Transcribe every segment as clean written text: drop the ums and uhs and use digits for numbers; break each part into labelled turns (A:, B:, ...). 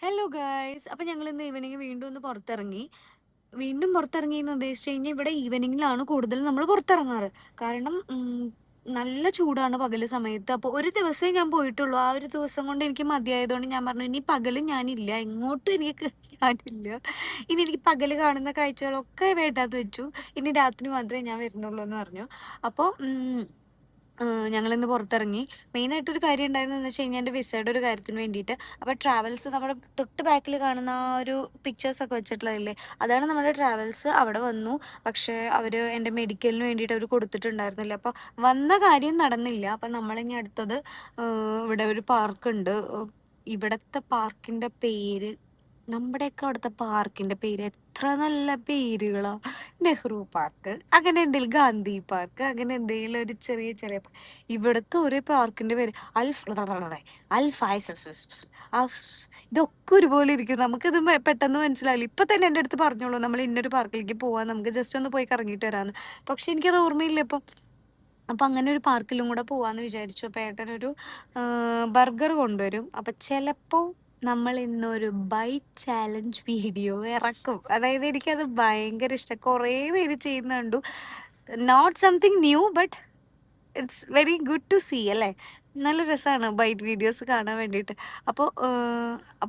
A: Hello guys, അപ്പം ഞങ്ങൾ ഇന്ന് ഈവനിങ് വീണ്ടും പുറത്തിറങ്ങി എന്ന് ഉദ്ദേശിച്ചു കഴിഞ്ഞാൽ ഇവിടെ ഈവനിങ്ങിലാണ് കൂടുതൽ നമ്മൾ പുറത്തിറങ്ങാറ്. കാരണം നല്ല ചൂടാണ് പകല് സമയത്ത്. അപ്പോൾ ഒരു ദിവസമേ ഞാൻ പോയിട്ടുള്ളൂ. ആ ഒരു ദിവസം കൊണ്ട് എനിക്ക് മതിയായതുകൊണ്ട് ഞാൻ പറഞ്ഞു, ഇനി പകല് ഞാനില്ല, എങ്ങോട്ടും എനിക്ക് ഞാനില്ല, ഇനി എനിക്ക് പകല് കാണുന്ന കാഴ്ചകളൊക്കെ വേണ്ടാന്ന് വെച്ചു, ഇനി രാത്രി മാത്രമേ ഞാൻ വരുന്നുള്ളൂ എന്ന് പറഞ്ഞു. അപ്പോൾ ഞങ്ങളിന്ന് പുറത്തിറങ്ങി. മെയിനായിട്ടൊരു കാര്യം ഉണ്ടായിരുന്നതെന്ന് വെച്ച് കഴിഞ്ഞാൽ എൻ്റെ വിസയുടെ ഒരു കാര്യത്തിന് വേണ്ടിയിട്ട്. അപ്പോൾ ട്രാവൽസ് നമ്മുടെ തൊട്ട് ബാക്കിൽ കാണുന്ന ആ ഒരു പിക്ചേഴ്സൊക്കെ വെച്ചിട്ടുള്ളതല്ലേ, അതാണ് നമ്മുടെ ട്രാവൽസ്. അവിടെ വന്നു. പക്ഷേ അവർ എൻ്റെ മെഡിക്കലിന് വേണ്ടിയിട്ട് അവർ കൊടുത്തിട്ടുണ്ടായിരുന്നില്ല. അപ്പോൾ വന്ന കാര്യം നടന്നില്ല. അപ്പം നമ്മളിനി അടുത്തത് ഇവിടെ ഒരു പാർക്കുണ്ട്. ഇവിടുത്തെ പാർക്കിൻ്റെ പേര്, നമ്മുടെയൊക്കെ അവിടുത്തെ പാർക്കിൻ്റെ പേര് എത്ര നല്ല പേരുകളാ. നെഹ്റു പാർക്ക്, അങ്ങനെ എന്തെങ്കിലും, ഗാന്ധി പാർക്ക്, അങ്ങനെ എന്തെങ്കിലും ഒരു ചെറിയ ചെറിയ ഇവിടുത്തെ ഒരു പാർക്കിൻ്റെ പേര് ഇതൊക്കെ ഒരുപോലെ ഇരിക്കും. നമുക്കിത് പെട്ടെന്ന് മനസ്സിലാവില്ല. ഇപ്പം തന്നെ എൻ്റെ അടുത്ത് പറഞ്ഞോളൂ, നമ്മൾ ഇന്നൊരു പാർക്കിലേക്ക് പോവാൻ, നമുക്ക് ജസ്റ്റ് ഒന്ന് പോയി കറങ്ങിയിട്ട് വരാമെന്ന്. പക്ഷെ എനിക്കത് ഓർമ്മയില്ല ഇപ്പം. അപ്പം അങ്ങനെ ഒരു പാർക്കിലും കൂടെ പോവാമെന്ന് വിചാരിച്ചു. അപ്പം ഏട്ടനൊരു ബർഗർ കൊണ്ടുവരും. അപ്പം ചിലപ്പോൾ നമ്മൾ ഇന്നൊരു ബൈറ്റ് ചാലഞ്ച് വീഡിയോ ഇറക്കും. അതായത് എനിക്കത് ഭയങ്കര ഇഷ്ടം. കുറേ പേര് ചെയ്യുന്ന കണ്ടു. Not something new, but it's very good to see അല്ലേ. നല്ല രസമാണ് ബൈറ്റ് വീഡിയോസ് കാണാൻ വേണ്ടിയിട്ട്. അപ്പോൾ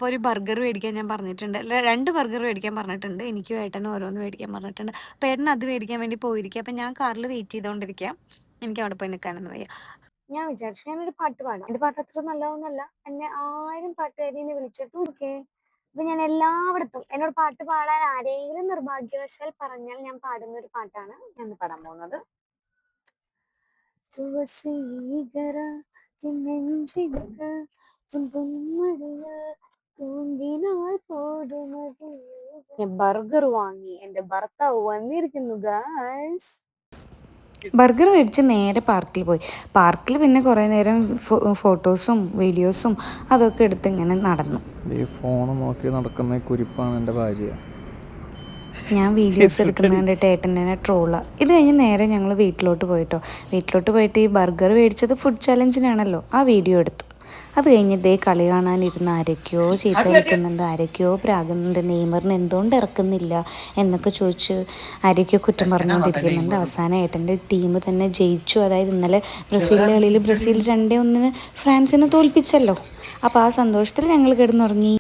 A: ഒരു ബർഗർ മേടിക്കാൻ ഞാൻ പറഞ്ഞിട്ടുണ്ട്. അല്ല, 2 ബർഗർ മേടിക്കാൻ പറഞ്ഞിട്ടുണ്ട്. എനിക്കും ഏട്ടനും ഓരോന്ന് മേടിക്കാൻ പറഞ്ഞിട്ടുണ്ട്. അപ്പോൾ ഏട്ടൻ അത് മേടിക്കാൻ വേണ്ടി പോയിരിക്കുക. അപ്പം ഞാൻ കാറിൽ വെയിറ്റ് ചെയ്തുകൊണ്ടിരിക്കുക. എനിക്ക് അവിടെ പോയി നിൽക്കാനൊന്നും വയ്യ. ഞാൻ വിചാരിച്ചു ഞാനൊരു പാട്ട് പാടാം. എൻ്റെ പാട്ട് അത്ര നല്ലതൊന്നുമല്ല. എന്നെ 1000 പാട്ടുകാരിനെ വിളിച്ചിട്ടും ഒക്കെ. അപ്പൊ ഞാൻ എല്ലായിടത്തും എന്നോട് പാട്ട് പാടാൻ ആരെങ്കിലും നിർഭാഗ്യവശാൽ പറഞ്ഞാൽ ഞാൻ പാടുന്ന ഒരു പാട്ടാണ് ഞാൻ പാടാൻ പോകുന്നത്. ഞാൻ ബർഗർ വാങ്ങി, എന്റെ ഭർത്താവ് വന്നിരിക്കുന്നു ഗായ്സ്.
B: ബർഗർ മേടിച്ച് നേരെ പാർക്കിൽ പോയി. പാർക്കിൽ പിന്നെ കുറേ നേരം ഫോട്ടോസും വീഡിയോസും അതൊക്കെ എടുത്ത് ഇങ്ങനെ നടന്നു.
C: ഈ ഫോൺ നോക്കി നടക്കുന്ന കുരിപ്പാണ് എൻ്റെ ഭാര്യ.
B: ഞാൻ വീഡിയോസ് എടുക്കുന്ന കണ്ടിട്ട് ഏട്ടൻ എന്നെ ട്രോളാണ്. ഇത് കഴിഞ്ഞ് നേരെ ഞങ്ങൾ വീട്ടിലോട്ട് പോയിട്ട് ഈ ബർഗർ മേടിച്ചത് ഫുഡ് ചലഞ്ചിനാണല്ലോ, ആ വീഡിയോ എടുത്തു. അത് കഴിഞ്ഞ് കളി കാണാനിരുന്ന് ആരൊക്കെയോ ചീത്ത വിളിക്കുന്നുണ്ട്, ആരൊക്കെയോ പ്രാകുന്നുണ്ട്, നെയ്മറിന് എന്തുകൊണ്ട് ഇറക്കുന്നില്ല എന്നൊക്കെ ചോദിച്ച് ആരൊക്കെയോ കുറ്റം പറഞ്ഞുകൊണ്ടിരിക്കുന്നുണ്ട്. അവസാനം ഏട്ടൻ്റെ ടീം തന്നെ ജയിച്ചു. അതായത് ഇന്നലെ ബ്രസീലിൻ്റെ കളിയിൽ ബ്രസീൽ 2-1 ഫ്രാൻസിനെ തോൽപ്പിച്ചല്ലോ. അപ്പോൾ ആ സന്തോഷത്തിൽ ഞങ്ങൾ കിടന്നുറങ്ങി.